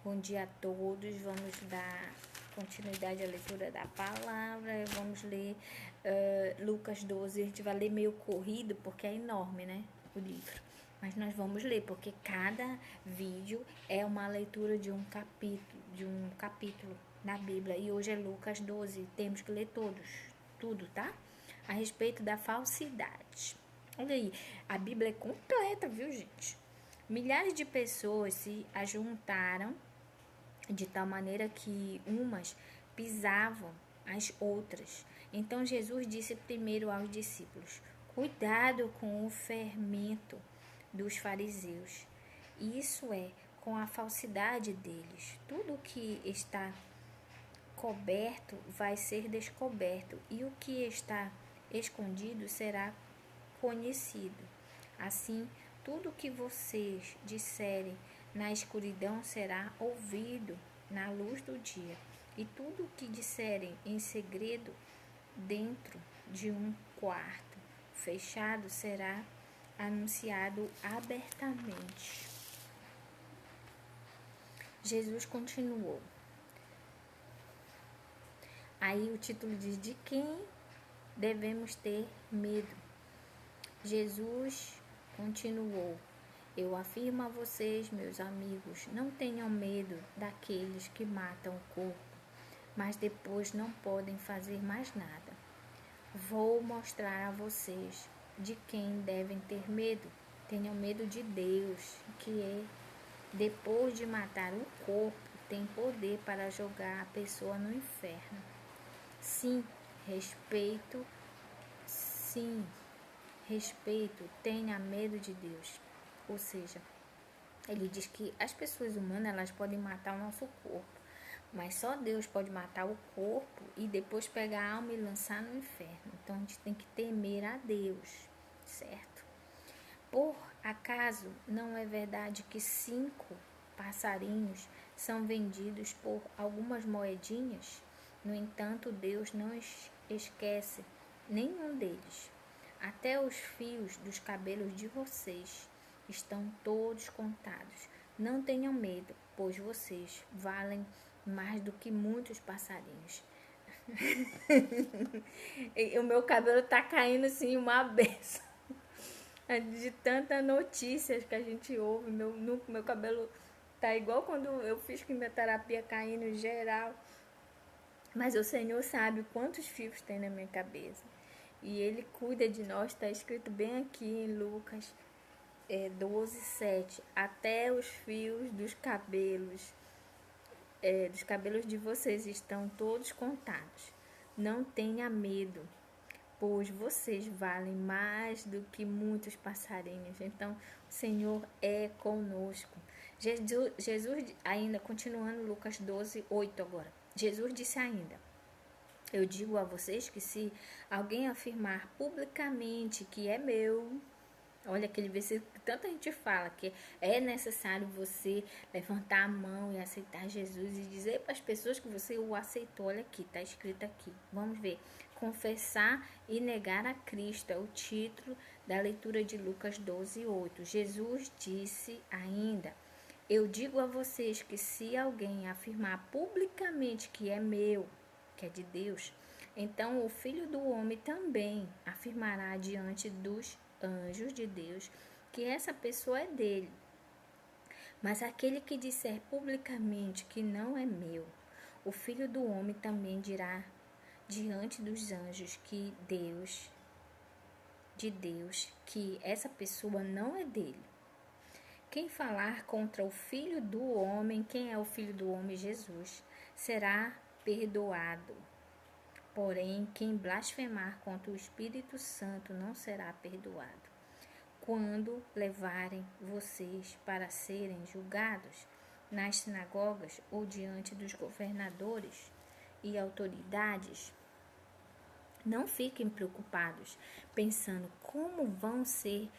Bom dia a todos. Vamos dar continuidade à leitura da palavra. Vamos ler Lucas 12. A gente vai ler meio corrido porque é enorme, né? O livro. Mas nós vamos ler porque cada vídeo é uma leitura de um capítulo na Bíblia. E hoje é Lucas 12. Temos que ler tudo, tá? A respeito da falsidade. Olha aí, a Bíblia é completa, viu, gente? Milhares de pessoas se ajuntaram de tal maneira que umas pisavam as outras. Então Jesus disse primeiro aos discípulos: cuidado com o fermento dos fariseus. Isso é, com a falsidade deles. Tudo que está coberto vai ser descoberto, e o que está escondido será conhecido. Assim, tudo que vocês disserem na escuridão será ouvido na luz do dia, e tudo que disserem em segredo dentro de um quarto fechado será anunciado abertamente. Jesus continuou. Aí o título diz: de quem devemos ter medo? Jesus continuou: eu afirmo a vocês, meus amigos, não tenham medo daqueles que matam o corpo, mas depois não podem fazer mais nada. Vou mostrar a vocês de quem devem ter medo. Tenham medo de Deus, que depois de matar o corpo, tem poder para jogar a pessoa no inferno. Sim, respeito, tenha medo de Deus. Ou seja, ele diz que as pessoas humanas, elas podem matar o nosso corpo, mas só Deus pode matar o corpo e depois pegar a alma e lançar no inferno. Então a gente tem que temer a Deus, certo? Por acaso não é verdade que 5 passarinhos são vendidos por algumas moedinhas? No entanto, Deus não esquece nenhum deles. Até os fios dos cabelos de vocês estão todos contados. Não tenham medo, pois vocês valem mais do que muitos passarinhos. O meu cabelo tá caindo assim, uma benção. De tantas notícias que a gente ouve, meu cabelo tá igual quando eu fiz quimioterapia, caindo em geral. Mas o Senhor sabe quantos fios tem na minha cabeça. E Ele cuida de nós, está escrito bem aqui em Lucas 12:7. Até os fios dos cabelos de vocês estão todos contados. Não tenha medo, pois vocês valem mais do que muitos passarinhos. Então, o Senhor é conosco. Jesus ainda, continuando Lucas 12:8 agora. Jesus disse ainda: eu digo a vocês que se alguém afirmar publicamente que é meu, olha aquele versículo que tanta gente fala, que é necessário você levantar a mão e aceitar Jesus e dizer para as pessoas que você o aceitou. Olha aqui, está escrito aqui. Vamos ver. Confessar e negar a Cristo é o título da leitura de Lucas 12:8. Jesus disse ainda: eu digo a vocês que se alguém afirmar publicamente que é meu, que é de Deus, então o Filho do Homem também afirmará diante dos anjos de Deus que essa pessoa é dele. Mas aquele que disser publicamente que não é meu, o Filho do Homem também dirá diante dos anjos de Deus que essa pessoa não é dele. Quem falar contra o Filho do Homem, quem é o Filho do Homem? Jesus, será perdoado. Porém, quem blasfemar contra o Espírito Santo não será perdoado. Quando levarem vocês para serem julgados nas sinagogas ou diante dos governadores e autoridades, não fiquem preocupados, pensando como vão se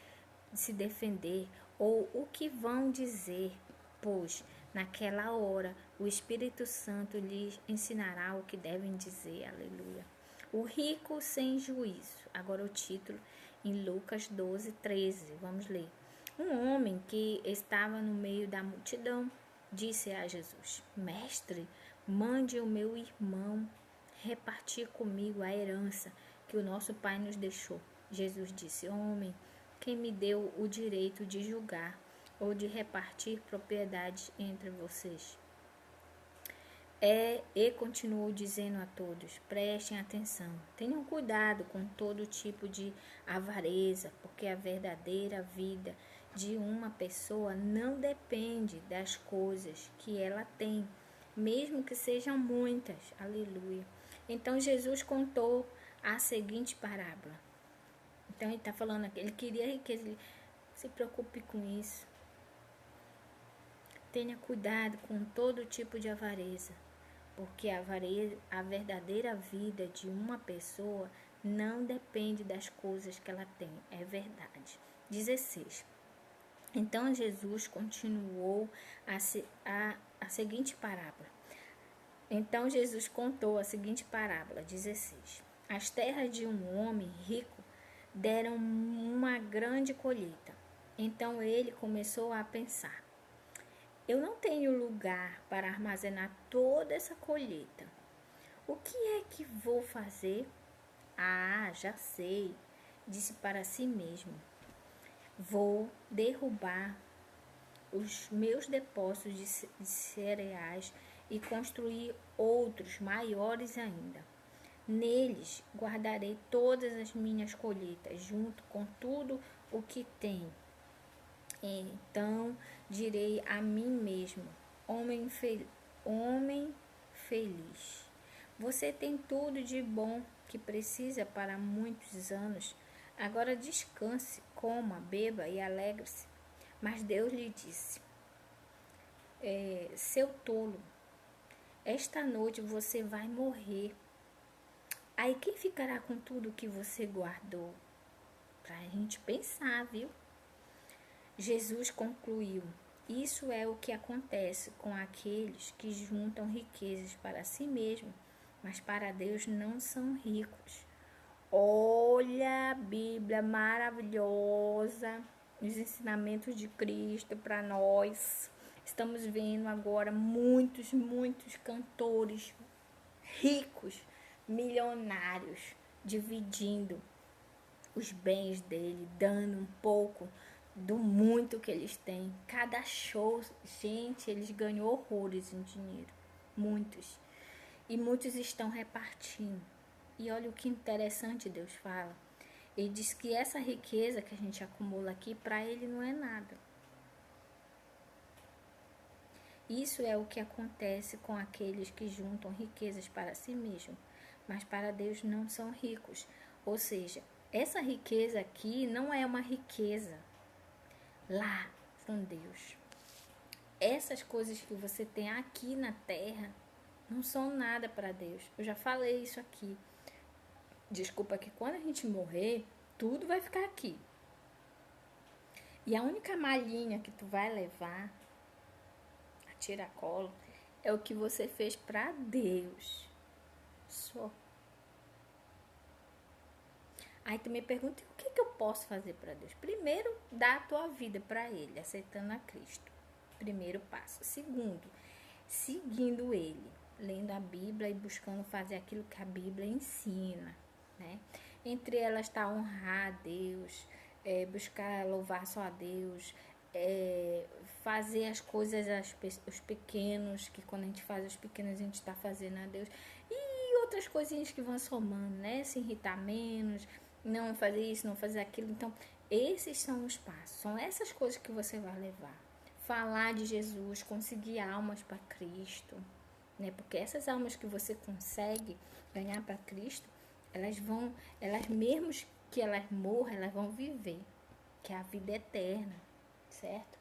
defender ou o que vão dizer, pois naquela hora o Espírito Santo lhes ensinará o que devem dizer. Aleluia. O rico sem juízo. Agora o título em Lucas 12:13. Vamos ler. Um homem que estava no meio da multidão disse a Jesus: Mestre, mande o meu irmão repartir comigo a herança que o nosso pai nos deixou. Jesus disse: Homem, quem me deu o direito de julgar ou de repartir propriedades entre vocês? E continuou dizendo a todos: prestem atenção, tenham cuidado com todo tipo de avareza, porque a verdadeira vida de uma pessoa não depende das coisas que ela tem, mesmo que sejam muitas. Aleluia. Então Jesus contou a seguinte parábola. Então ele está falando aqui, ele queria riqueza, ele se preocupe com isso. Tenha cuidado com todo tipo de avareza, porque a verdadeira vida de uma pessoa não depende das coisas que ela tem, é verdade. 16. Então Jesus continuou a seguinte parábola. Então Jesus contou a seguinte parábola, 16. As terras de um homem rico deram uma grande colheita. Então ele começou a pensar: eu não tenho lugar para armazenar toda essa colheita. O que é que vou fazer? Ah, já sei, disse para si mesmo. Vou derrubar os meus depósitos de cereais e construir outros maiores ainda. Neles guardarei todas as minhas colheitas, junto com tudo o que tenho. Então direi a mim mesmo: homem feliz, você tem tudo de bom que precisa para muitos anos. Agora descanse, coma, beba e alegre-se. Mas Deus lhe disse: seu tolo, esta noite você vai morrer. Aí quem ficará com tudo que você guardou? Pra gente pensar, viu? Jesus concluiu: isso é o que acontece com aqueles que juntam riquezas para si mesmos, mas para Deus não são ricos. Olha a Bíblia maravilhosa, os ensinamentos de Cristo para nós. Estamos vendo agora muitos cantores ricos, milionários, dividindo os bens dele, dando um pouco do muito que eles têm. Cada show, gente, eles ganham horrores em dinheiro, muitos. E muitos estão repartindo. E olha o que interessante Deus fala. Ele diz que essa riqueza que a gente acumula aqui, para ele não é nada. Isso é o que acontece com aqueles que juntam riquezas para si mesmos, mas para Deus não são ricos. Ou seja, essa riqueza aqui não é uma riqueza lá com Deus. Essas coisas que você tem aqui na terra não são nada para Deus. Eu já falei isso aqui. Desculpa que quando a gente morrer, tudo vai ficar aqui. E a única malinha que tu vai levar, a tiracolo, é o que você fez para Deus. Só. Aí tu me pergunta, o que eu posso fazer para Deus? Primeiro, dar a tua vida para Ele, aceitando a Cristo. Primeiro passo. Segundo, seguindo Ele, lendo a Bíblia e buscando fazer aquilo que a Bíblia ensina, né? Entre elas está honrar a Deus, buscar louvar só a Deus, fazer as coisas os pequenos, que quando a gente faz os pequenos a gente está fazendo a Deus, e outras coisinhas que vão somando, né? Se irritar menos, não fazer isso, não fazer aquilo. Então, esses são os passos, são essas coisas que você vai levar. Falar de Jesus, conseguir almas para Cristo, né? Porque essas almas que você consegue ganhar para Cristo, elas mesmo que elas morram, elas vão viver, que é a vida eterna, certo?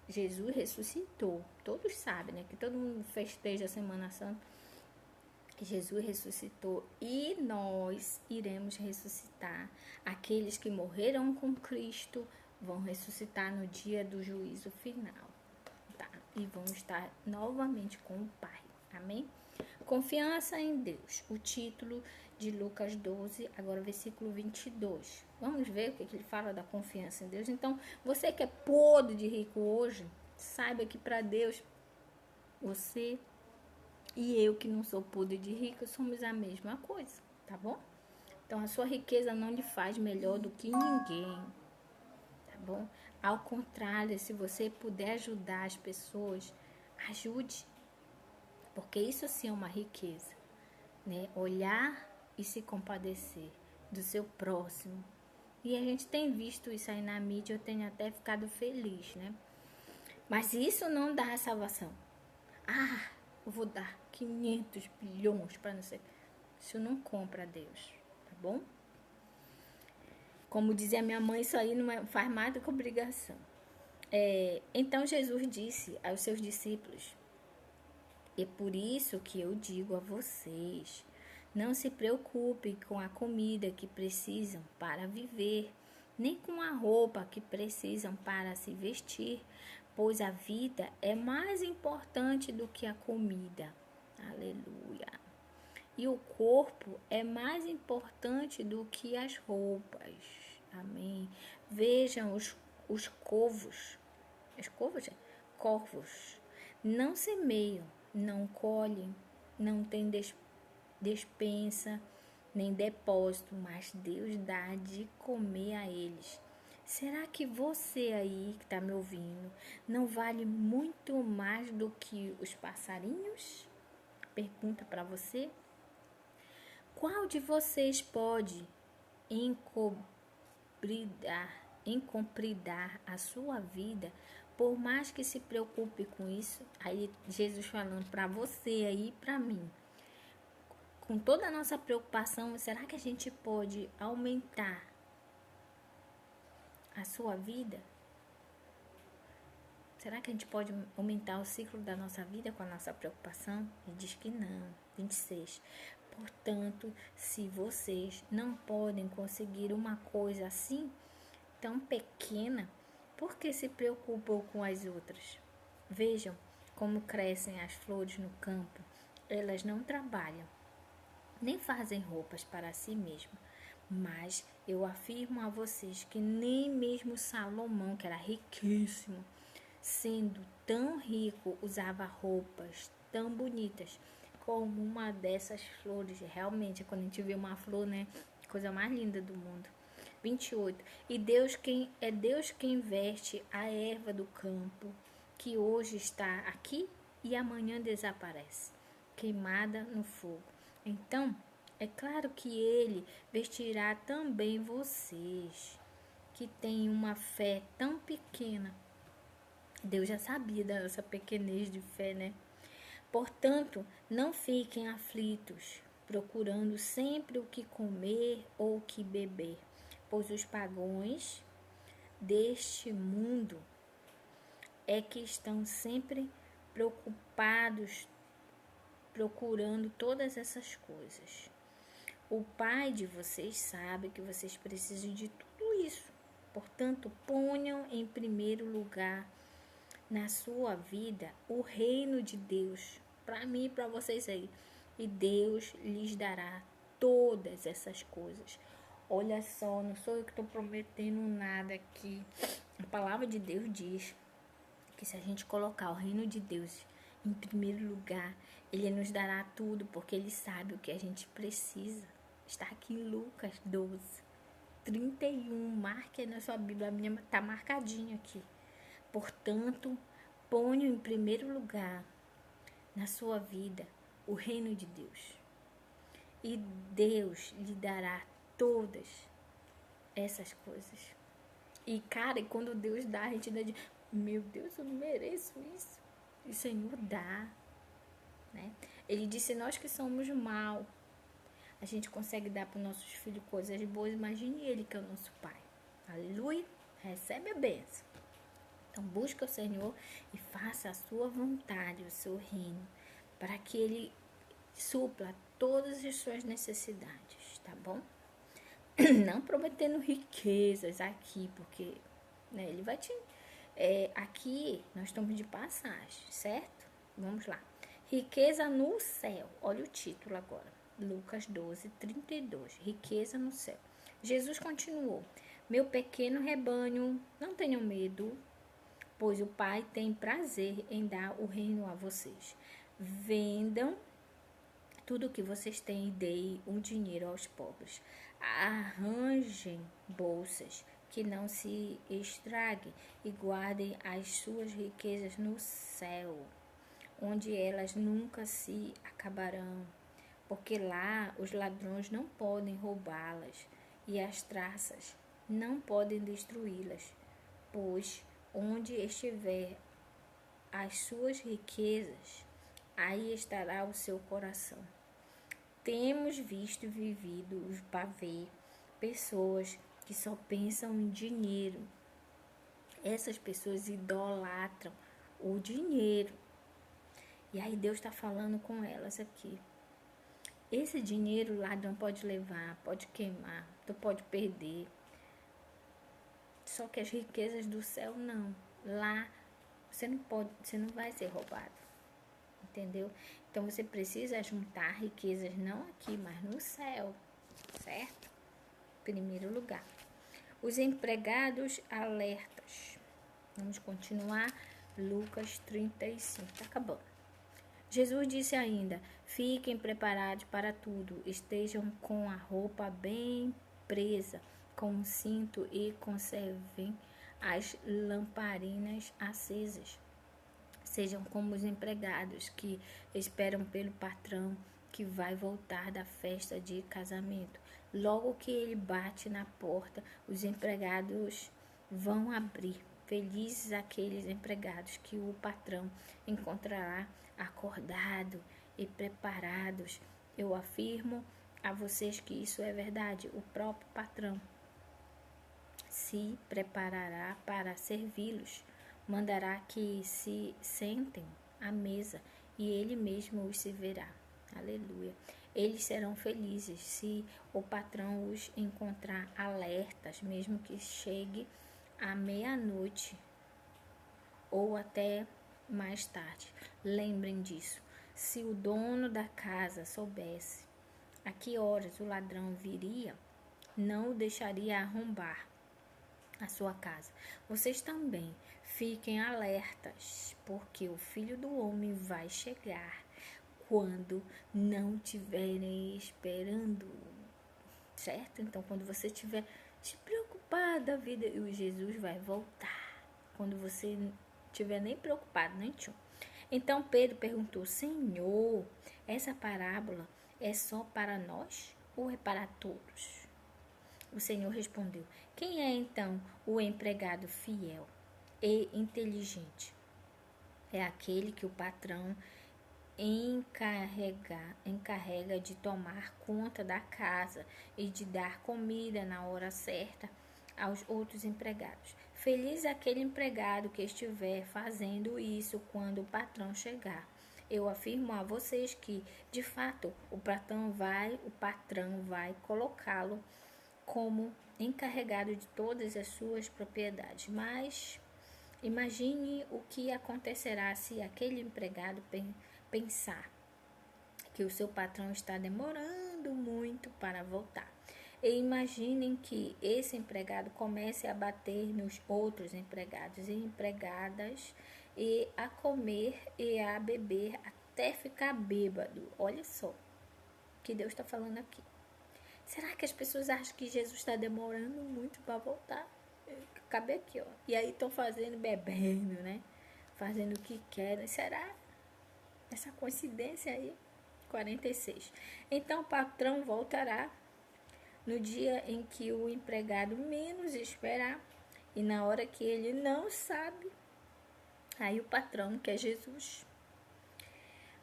Jesus ressuscitou, todos sabem, né? Que todo mundo festeja a Semana Santa, que Jesus ressuscitou, e nós iremos ressuscitar. Aqueles que morreram com Cristo vão ressuscitar no dia do juízo final, tá? E vão estar novamente com o Pai, amém? Confiança em Deus, o título de Lucas 12, agora versículo 22. Vamos ver o que ele fala da confiança em Deus. Então, você que é podre de rico hoje, Saiba que para Deus, você e eu, que não sou podre de rica, somos a mesma coisa, tá bom? Então, a sua riqueza não lhe faz melhor do que ninguém, tá bom? Ao contrário, se você puder ajudar as pessoas, ajude, porque isso sim é uma riqueza, né? Olhar e se compadecer do seu próximo. E a gente tem visto isso aí na mídia, eu tenho até ficado feliz, né? Mas isso não dá a salvação. Ah, eu vou dar 500 bilhões para não sei. Isso não compra a Deus, tá bom? Como dizia minha mãe, isso aí não faz mais do que obrigação. Então Jesus disse aos seus discípulos: é por isso que eu digo a vocês, não se preocupem com a comida que precisam para viver, nem com a roupa que precisam para se vestir, pois a vida é mais importante do que a comida. Aleluia. E o corpo é mais importante do que as roupas. Amém. Vejam os corvos. Os corvos? Corvos. Não semeiam, não colhem, não têm despensa, nem depósito, mas Deus dá de comer a eles. Será que você aí que está me ouvindo não vale muito mais do que os passarinhos? Pergunta para você. Qual de vocês pode encobridar a sua vida, por mais que se preocupe com isso? Aí Jesus falando para você aí, para mim. Com toda a nossa preocupação, será que a gente pode aumentar a sua vida? Será que a gente pode aumentar o ciclo da nossa vida com a nossa preocupação? Ele diz que não. 26. Portanto, se vocês não podem conseguir uma coisa assim, tão pequena, por que se preocupam com as outras? Vejam como crescem as flores no campo. Elas não trabalham, nem fazem roupas para si mesmas. Mas eu afirmo a vocês que nem mesmo Salomão, que era riquíssimo, sendo tão rico, usava roupas tão bonitas como uma dessas flores. Realmente, quando a gente vê uma flor, né? Coisa mais linda do mundo. 28. E Deus quem veste a erva do campo, que hoje está aqui e amanhã desaparece, queimada no fogo. Então, é claro que Ele vestirá também vocês, que têm uma fé tão pequena. Deus já sabia da nossa pequenez de fé, né? Portanto, não fiquem aflitos, procurando sempre o que comer ou o que beber, pois os pagãos deste mundo é que estão sempre preocupados, procurando todas essas coisas. O Pai de vocês sabe que vocês precisam de tudo isso. Portanto, ponham em primeiro lugar na sua vida o reino de Deus, para mim e para vocês aí, e Deus lhes dará todas essas coisas. Olha só, não sou eu que estou prometendo nada aqui. A palavra de Deus diz que se a gente colocar o reino de Deus em primeiro lugar, Ele nos dará tudo, porque Ele sabe o que a gente precisa. Está aqui em Lucas 12, 31. Marque aí na sua Bíblia, a minha está marcadinha aqui. Portanto, ponha em primeiro lugar na sua vida o reino de Deus. E Deus lhe dará todas essas coisas. E, cara, e quando Deus dá, a gente dá de... Meu Deus, eu não mereço isso. E o Senhor dá, né? Ele disse, nós que somos mal, a gente consegue dar para os nossos filhos coisas boas. Imagine Ele que é o nosso Pai. Aleluia. Recebe a bênção. Então, busca o Senhor e faça a sua vontade, o seu reino, para que Ele supla todas as suas necessidades, tá bom? Não prometendo riquezas aqui, porque, né, Ele vai te... aqui nós estamos de passagem, certo? Vamos lá. Riqueza no céu. Olha o título agora. Lucas 12, 32. Riqueza no céu. Jesus continuou. Meu pequeno rebanho, não tenham medo, pois o Pai tem prazer em dar o reino a vocês. Vendam tudo o que vocês têm e deem o dinheiro aos pobres. Arranjem bolsas que não se estraguem e guardem as suas riquezas no céu, onde elas nunca se acabarão, porque lá os ladrões não podem roubá-las e as traças não podem destruí-las, pois onde estiver as suas riquezas, aí estará o seu coração. Temos visto e vivido para ver pessoas que só pensam em dinheiro. Essas pessoas idolatram o dinheiro. E aí Deus está falando com elas aqui. Esse dinheiro o ladrão pode levar, pode queimar, tu pode perder. Só que as riquezas do céu não. Lá você não vai ser roubado. Entendeu? Então você precisa juntar riquezas não aqui, mas no céu. Certo? Primeiro lugar. Os empregados alertas. Vamos continuar. Lucas 35. Tá acabando. Jesus disse ainda: fiquem preparados para tudo, estejam com a roupa bem presa, com um cinto e conservem as lamparinas acesas. Sejam como os empregados que esperam pelo patrão que vai voltar da festa de casamento. Logo que ele bate na porta, os empregados vão abrir. Felizes aqueles empregados que o patrão encontrará acordado e preparados. Eu afirmo a vocês que isso é verdade. O próprio patrão se preparará para servi-los. Mandará que se sentem à mesa e ele mesmo os servirá. Aleluia. Eles serão felizes se o patrão os encontrar alertas, mesmo que chegue à meia-noite ou até mais tarde. Lembrem disso. Se o dono da casa soubesse a que horas o ladrão viria, não o deixaria arrombar a sua casa. Vocês também fiquem alertas, porque o Filho do Homem vai chegar quando não estiverem esperando, certo? Então, quando você estiver se preocupado da vida, o Jesus vai voltar. Quando você estiver nem preocupado, nem tchum. Então, Pedro perguntou: Senhor, essa parábola é só para nós ou é para todos? O Senhor respondeu: quem é então o empregado fiel e inteligente? É aquele que o patrão encarrega de tomar conta da casa e de dar comida na hora certa aos outros empregados. Feliz aquele empregado que estiver fazendo isso quando o patrão chegar. Eu afirmo a vocês que, de fato, o patrão vai colocá-lo como encarregado de todas as suas propriedades. Mas imagine o que acontecerá se aquele empregado pensar que o seu patrão está demorando muito para voltar. E imaginem que esse empregado comece a bater nos outros empregados e empregadas e a comer e a beber até ficar bêbado. Olha só o que Deus está falando aqui. Será que as pessoas acham que Jesus está demorando muito para voltar? Cabe aqui, ó. E aí estão fazendo, bebendo, né? Fazendo o que querem. Será? Essa coincidência aí? 46. Então o patrão voltará no dia em que o empregado menos esperar e na hora que ele não sabe. Aí o patrão, que é Jesus,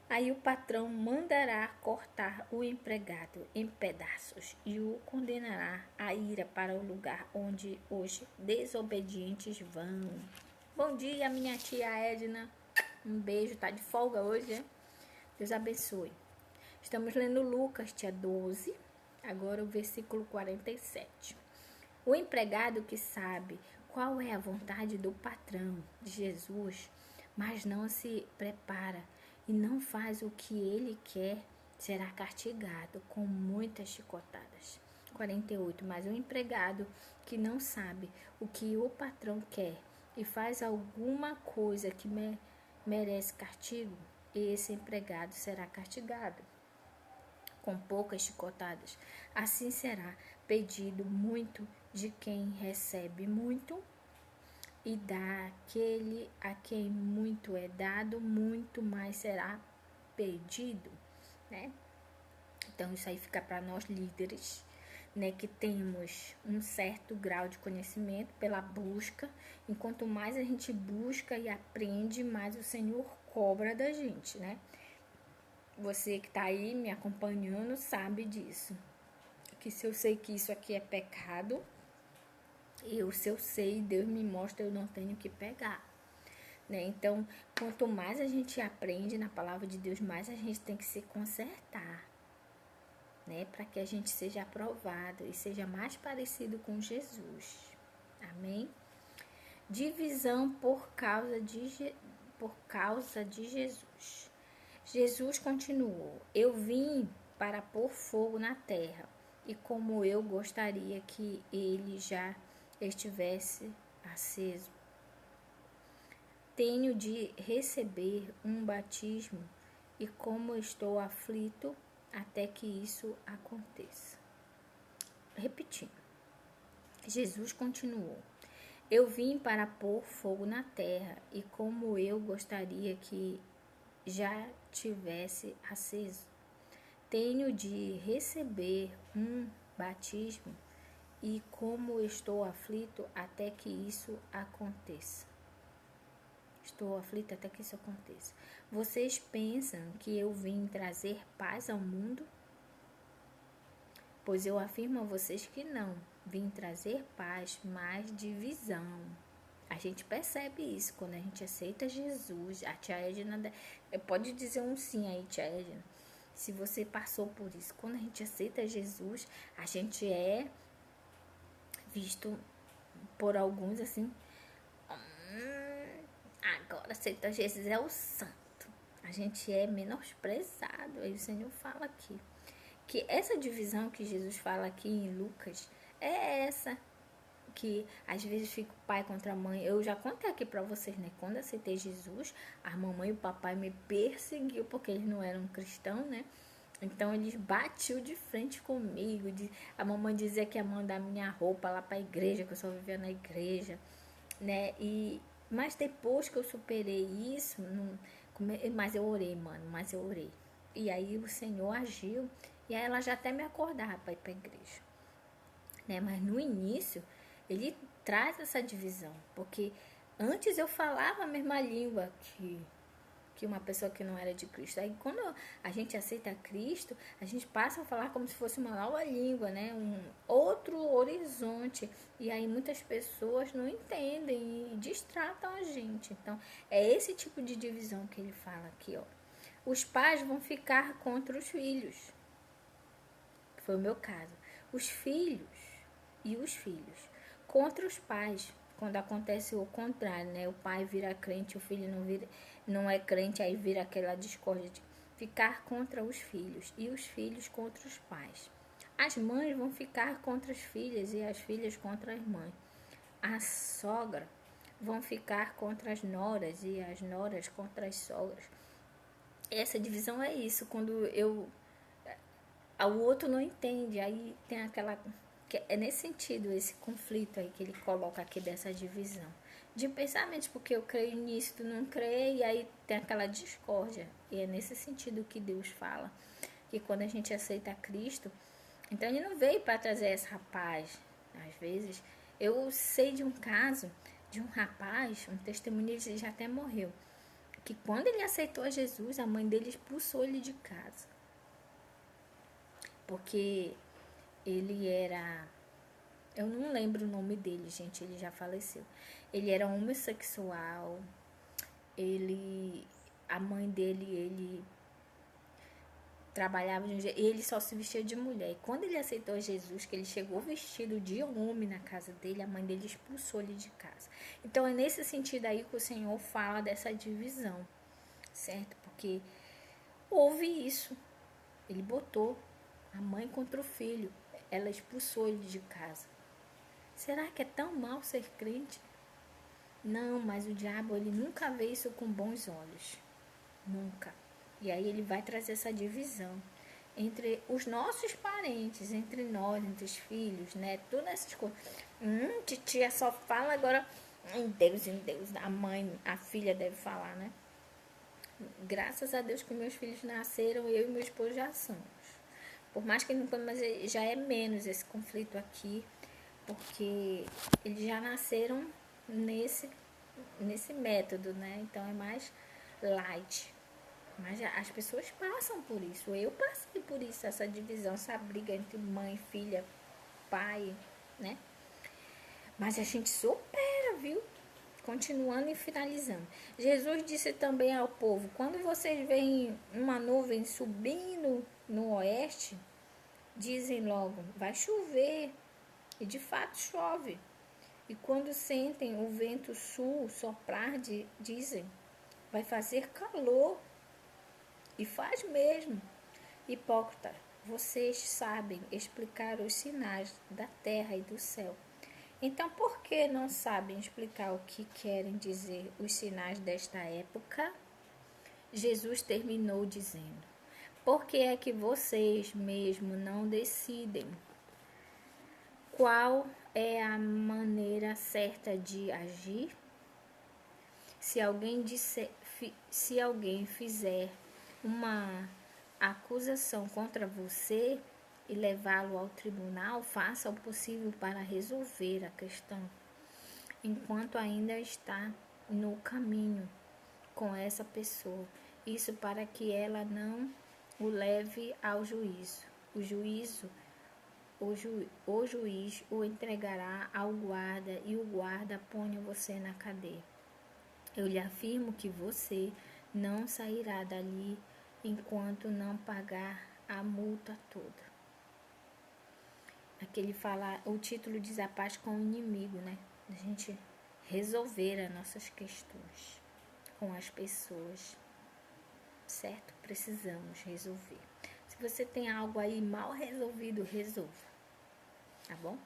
aí o patrão mandará cortar o empregado em pedaços e o condenará à ira para o lugar onde os desobedientes vão. Bom dia, minha tia Edna. Um beijo, tá de folga hoje, né? Deus abençoe. Estamos lendo Lucas, tia 12, agora o versículo 47. O empregado que sabe qual é a vontade do patrão de Jesus, mas não se prepara e não faz o que ele quer, será castigado com muitas chicotadas. 48. Mas o empregado que não sabe o que o patrão quer e faz alguma coisa que merece castigo, esse empregado será castigado com poucas chicotadas. Assim será pedido muito de quem recebe muito, e daquele a quem muito é dado, muito mais será pedido, né? Então isso aí fica para nós líderes, né, que temos um certo grau de conhecimento pela busca. Enquanto mais a gente busca e aprende, mais o Senhor cobra da gente, né? Você que está aí me acompanhando sabe disso. Que se eu sei que isso aqui é pecado, se eu sei, Deus me mostra, eu não tenho que pegar. Né? Então, quanto mais a gente aprende na palavra de Deus, mais a gente tem que se consertar. Né? Para que a gente seja aprovado e seja mais parecido com Jesus. Amém? Divisão por causa de Jesus. Jesus continuou: eu vim para pôr fogo na terra, e como eu gostaria que ele já estivesse aceso. Tenho de receber um batismo, e como estou aflito até que isso aconteça. Repetindo, Jesus continuou: eu vim para pôr fogo na terra, e como eu gostaria que já tivesse aceso. Tenho de receber um batismo, e como estou aflito até que isso aconteça. Estou aflito até que isso aconteça. Vocês pensam que eu vim trazer paz ao mundo? Pois eu afirmo a vocês que não. Vim trazer paz, mas divisão. A gente percebe isso quando a gente aceita Jesus. A tia Edna pode dizer um sim aí, tia Edna. Se você passou por isso, quando a gente aceita Jesus, a gente é visto por alguns assim. Agora aceita Jesus é o santo. A gente é menosprezado. Aí o Senhor fala aqui que essa divisão que Jesus fala aqui em Lucas é essa. Que às vezes fica o pai contra a mãe. Eu já contei aqui pra vocês, né? Quando eu aceitei Jesus, a mamãe e o papai me perseguiu porque eles não eram cristãos, né? Então eles batiam de frente comigo. A mamãe dizia que ia mandar minha roupa lá pra igreja, que eu só vivia na igreja, né? Mas depois que eu superei isso, mas eu orei, mano, mas eu orei. E aí o Senhor agiu, e aí ela já até me acordava pra ir pra igreja, né? Mas no início, ele traz essa divisão, porque antes eu falava a mesma língua que uma pessoa que não era de Cristo. Aí quando a gente aceita Cristo, a gente passa a falar como se fosse uma nova língua, né? Um outro horizonte. E aí muitas pessoas não entendem e distratam a gente. Então, é esse tipo de divisão que ele fala aqui, ó. Os pais vão ficar contra os filhos. Que foi o meu caso. Os filhos contra os pais. Quando acontece o contrário, né? O pai vira crente, o filho não é crente, aí vira aquela discórdia de ficar contra os filhos e os filhos contra os pais. As mães vão ficar contra as filhas e as filhas contra as mães. A sogra vão ficar contra as noras e as noras contra as sogras. Essa divisão é isso, quando o outro não entende, aí tem aquela... É nesse sentido, esse conflito aí que ele coloca aqui dessa divisão. De pensamentos, porque eu creio nisso, tu não crê, e aí tem aquela discórdia. E é nesse sentido que Deus fala, que quando a gente aceita Cristo, então ele não veio para trazer essa paz. Às vezes, eu sei de um caso, de um rapaz, um testemunho, ele já até morreu, que quando ele aceitou Jesus, a mãe dele expulsou ele de casa. Porque ele era... Eu não lembro o nome dele, gente, ele já faleceu. Ele era homossexual. A mãe dele, ele trabalhava de um jeito, ele só se vestia de mulher. E quando ele aceitou Jesus, que ele chegou vestido de homem na casa dele, a mãe dele expulsou ele de casa. Então é nesse sentido aí que o Senhor fala dessa divisão, certo? Porque houve isso. Ele botou a mãe contra o filho. Ela expulsou ele de casa. Será que é tão mal ser crente? Não, mas o diabo, ele nunca vê isso com bons olhos. Nunca. E aí ele vai trazer essa divisão entre os nossos parentes, entre nós, entre os filhos, né? Todas essas coisas. Titia só fala agora em Deus, em Deus. A mãe, a filha deve falar, né? Graças a Deus que meus filhos nasceram, eu e meu esposo já somos. Por mais que não, mas já é menos esse conflito aqui, porque eles já nasceram nesse método, né? Então é mais light. Mas as pessoas passam por isso. Eu passei por isso, essa divisão, essa briga entre mãe, filha, pai, né? Mas a gente supera, viu? Continuando e finalizando. Jesus disse também ao povo: quando vocês veem uma nuvem subindo no oeste, dizem logo, vai chover. E de fato chove. E quando sentem o vento sul soprar, dizem, vai fazer calor. E faz mesmo. Hipócrita, vocês sabem explicar os sinais da terra e do céu. Então, por que não sabem explicar o que querem dizer os sinais desta época? Jesus terminou dizendo: por que é que vocês mesmo não decidem qual é a maneira certa de agir? Se alguém fizer uma acusação contra você e levá-lo ao tribunal, faça o possível para resolver a questão, enquanto ainda está no caminho com essa pessoa. Isso para que ela não o leve ao juízo. O juiz o entregará ao guarda e o guarda ponha você na cadeia. Eu lhe afirmo que você não sairá dali enquanto não pagar a multa toda. Aqui fala, o título diz a paz com o inimigo, né? A gente resolver as nossas questões com as pessoas, certo? Precisamos resolver. Se você tem algo aí mal resolvido, resolva, tá bom?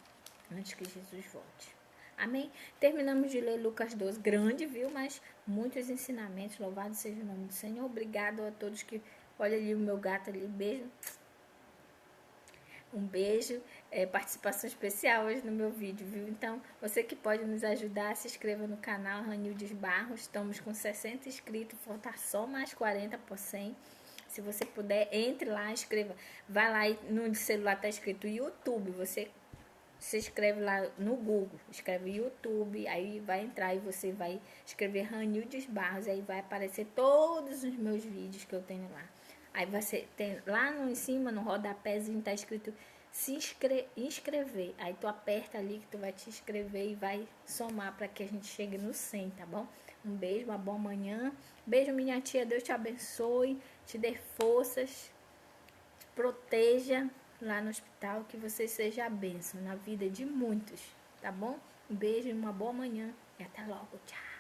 Antes que Jesus volte. Amém? Terminamos de ler Lucas 12, grande, viu? Mas muitos ensinamentos, louvado seja o nome do Senhor. Obrigado a todos que, olha ali o meu gato ali, beijo. Um beijo, participação especial hoje no meu vídeo, viu? Então, você que pode nos ajudar, se inscreva no canal Ranildes Barros. Estamos com 60 inscritos, falta só mais 40%. Se você puder, entre lá, inscreva. Vai lá e no celular tá escrito YouTube, você se inscreve lá no Google, escreve YouTube, aí vai entrar e você vai escrever Ranildes Barros, aí vai aparecer todos os meus vídeos que eu tenho lá. Aí você tem lá no em cima, no rodapézinho, tá escrito se inscrever. Aí tu aperta ali que tu vai te inscrever e vai somar para que a gente chegue no 100, tá bom? Um beijo, uma boa manhã. Beijo, minha tia. Deus te abençoe, te dê forças, te proteja lá no hospital, que você seja a bênção na vida de muitos, tá bom? Um beijo, uma boa manhã e até logo. Tchau.